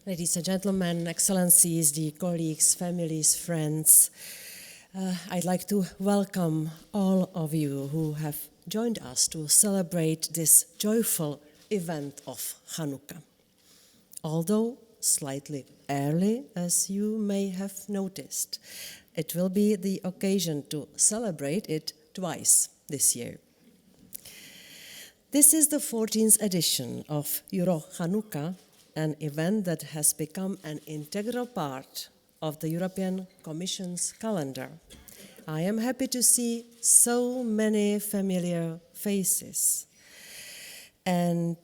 Ladies and gentlemen, excellencies, dear colleagues, families, friends, I'd like to welcome all of you who have joined us to celebrate this joyful event of Chanukah. Although slightly early, as you may have noticed, it will be the occasion to celebrate it twice this year. This is the 14th edition of Eurochanukah, an event that has become an integral part of the European Commission's calendar. I am happy to see so many familiar faces, and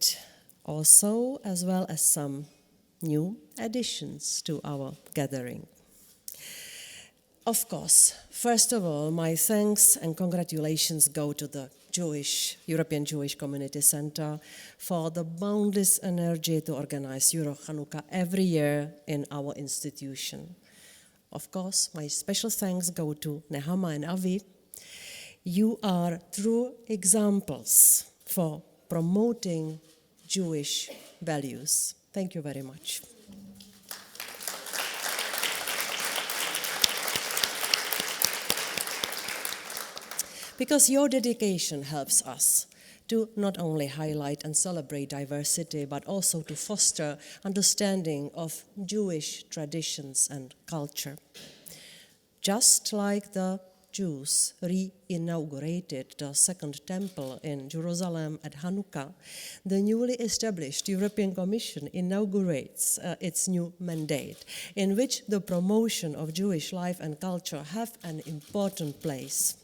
also as well as some new additions to our gathering. Of course, first of all, my thanks and congratulations go to the European Jewish Community Center for the boundless energy to organize Eurochanukah every year in our institution. Of course, my special thanks go to Nehama and Avi. You are true examples for promoting Jewish values. Thank you very much. Because your dedication helps us to not only highlight and celebrate diversity, but also to foster understanding of Jewish traditions and culture. Just like the Jews re-inaugurated the Second Temple in Jerusalem at Hanukkah, the newly established European Commission inaugurates its new mandate, in which the promotion of Jewish life and culture have an important place.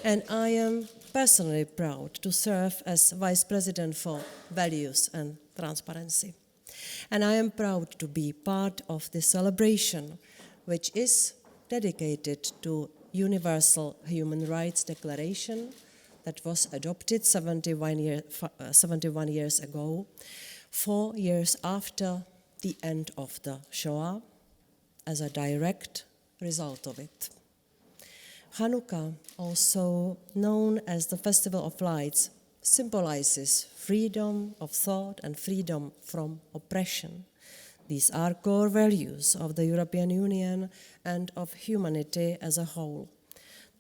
And I am personally proud to serve as Vice President for Values and Transparency. And I am proud to be part of this celebration, which is dedicated to Universal Human Rights Declaration that was adopted 71 years ago, 4 years after the end of the Shoah, as a direct result of it. Hanukkah, also known as the Festival of Lights, symbolizes freedom of thought and freedom from oppression. These are core values of the European Union and of humanity as a whole.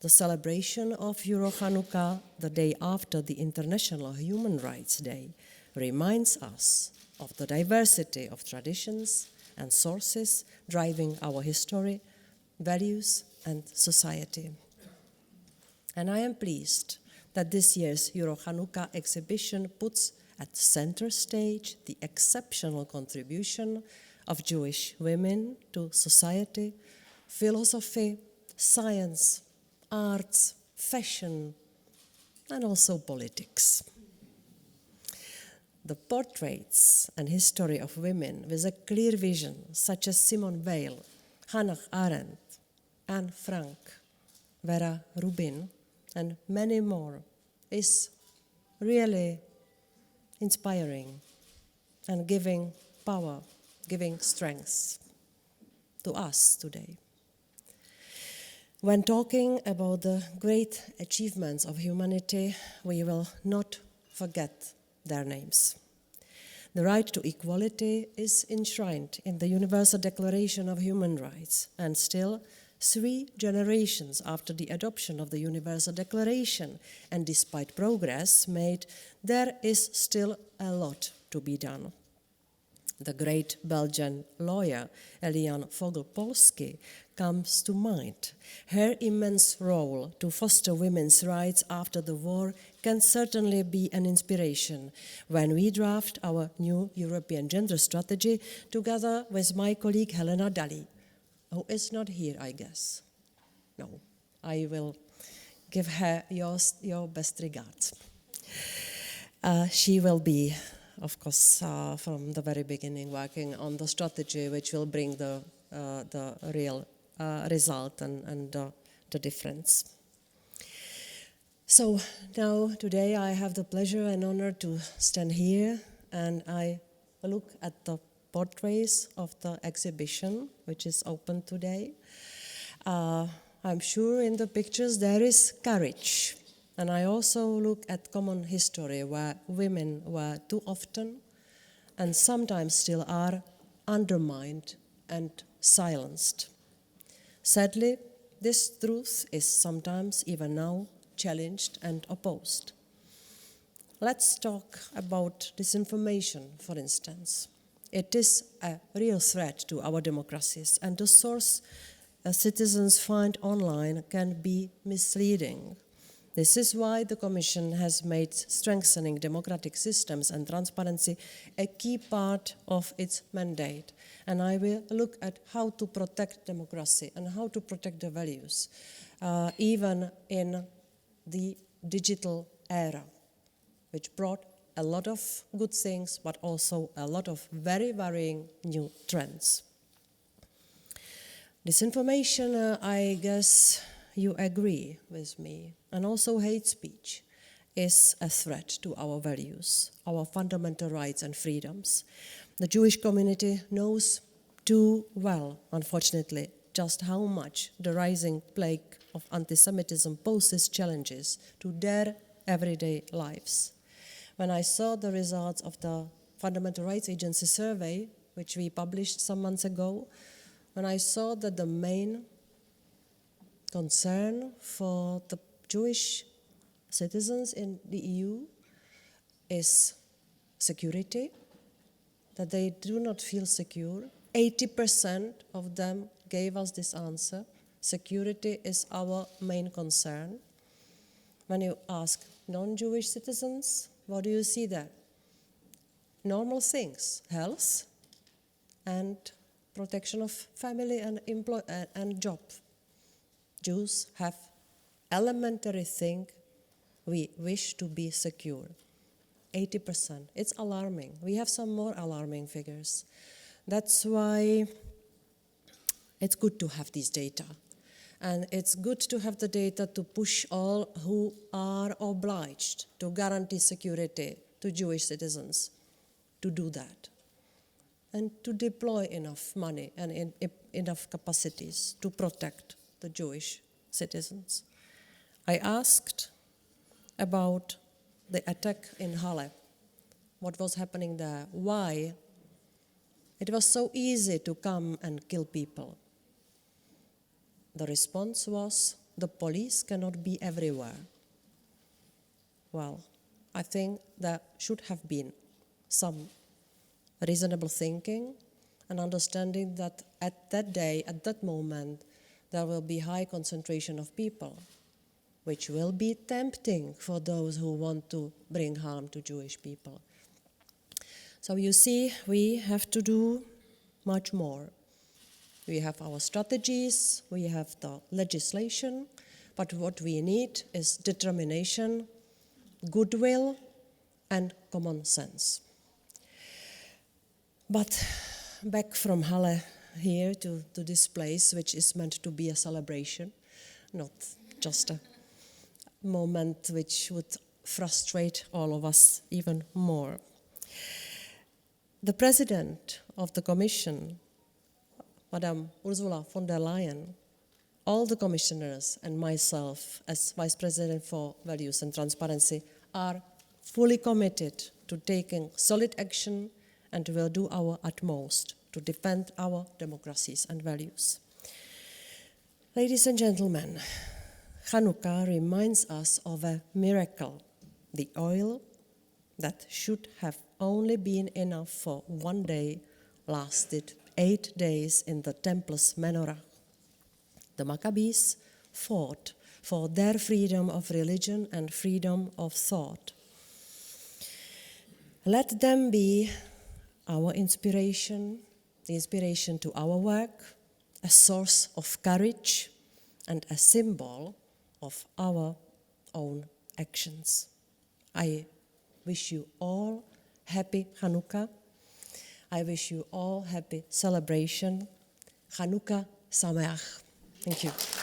The celebration of Eurochanukah, the day after the International Human Rights Day, reminds us of the diversity of traditions and sources driving our history, values, and society. And I am pleased that this year's Eurochanukah exhibition puts at center stage the exceptional contribution of Jewish women to society, philosophy, science, arts, fashion, and also politics. The portraits and history of women with a clear vision, such as Simone Weil, Hannah Arendt, Anne Frank, Vera Rubin, and many more, is really inspiring and giving power, giving strength to us today. When talking about the great achievements of humanity, we will not forget their names. The right to equality is enshrined in the Universal Declaration of Human Rights, and still 3 generations after the adoption of the Universal Declaration, and despite progress made, there is still a lot to be done. The great Belgian lawyer Eliane Vogel-Polsky comes to mind. Her immense role to foster women's rights after the war can certainly be an inspiration when we draft our new European gender strategy together with my colleague Helena Dalli, who is not here, I guess. No, I will give her your best regards. She will be, of course, from the very beginning working on the strategy which will bring the real result and the difference. So now, today, I have the pleasure and honor to stand here, and I look at the portraits of the exhibition, which is open today. I'm sure in the pictures there is courage. And I also look at common history where women were too often and sometimes still are undermined and silenced. Sadly, this truth is sometimes even now challenged and opposed. Let's talk about disinformation, for instance. It is a real threat to our democracies, and the source citizens find online can be misleading. This is why the Commission has made strengthening democratic systems and transparency a key part of its mandate. And I will look at how to protect democracy and how to protect the values, even in the digital era, which brought a lot of good things, but also a lot of very worrying new trends. Disinformation, I guess you agree with me, and also hate speech is a threat to our values, our fundamental rights and freedoms. The Jewish community knows too well, unfortunately, just how much the rising plague of anti-Semitism poses challenges to their everyday lives. When I saw the results of the Fundamental Rights Agency survey, which we published some months ago, when I saw that the main concern for the Jewish citizens in the EU is security, that they do not feel secure. 80% of them gave us this answer. Security is our main concern. When you ask non-Jewish citizens, what do you see there? Normal things, health and protection of family and job. Jews have elementary thing, we wish to be secure. 80%. It's alarming. We have some more alarming figures. That's why it's good to have these data. And it's good to have the data to push all who are obliged to guarantee security to Jewish citizens to do that. And to deploy enough money and enough capacities to protect the Jewish citizens. I asked about the attack in Halle, what was happening there, why it was so easy to come and kill people. The response was, the police cannot be everywhere. Well, I think there should have been some reasonable thinking and understanding that at that day, at that moment, there will be high concentration of people, which will be tempting for those who want to bring harm to Jewish people. So you see, we have to do much more. We have our strategies, we have the legislation, but what we need is determination, goodwill, and common sense. But back from Halle here to this place, which is meant to be a celebration, not just a moment which would frustrate all of us even more. The President of the Commission, Madame Ursula von der Leyen, all the commissioners and myself as Vice President for Values and Transparency are fully committed to taking solid action and will do our utmost to defend our democracies and values. Ladies and gentlemen, Chanukah reminds us of a miracle. The oil that should have only been enough for one day lasted 8 days in the temple's menorah. The Maccabees fought for their freedom of religion and freedom of thought. Let them be our inspiration, the inspiration to our work, a source of courage and a symbol of our own actions. I wish you all happy Chanukah. I wish you all happy celebration. Chanukah Sameach. Thank you.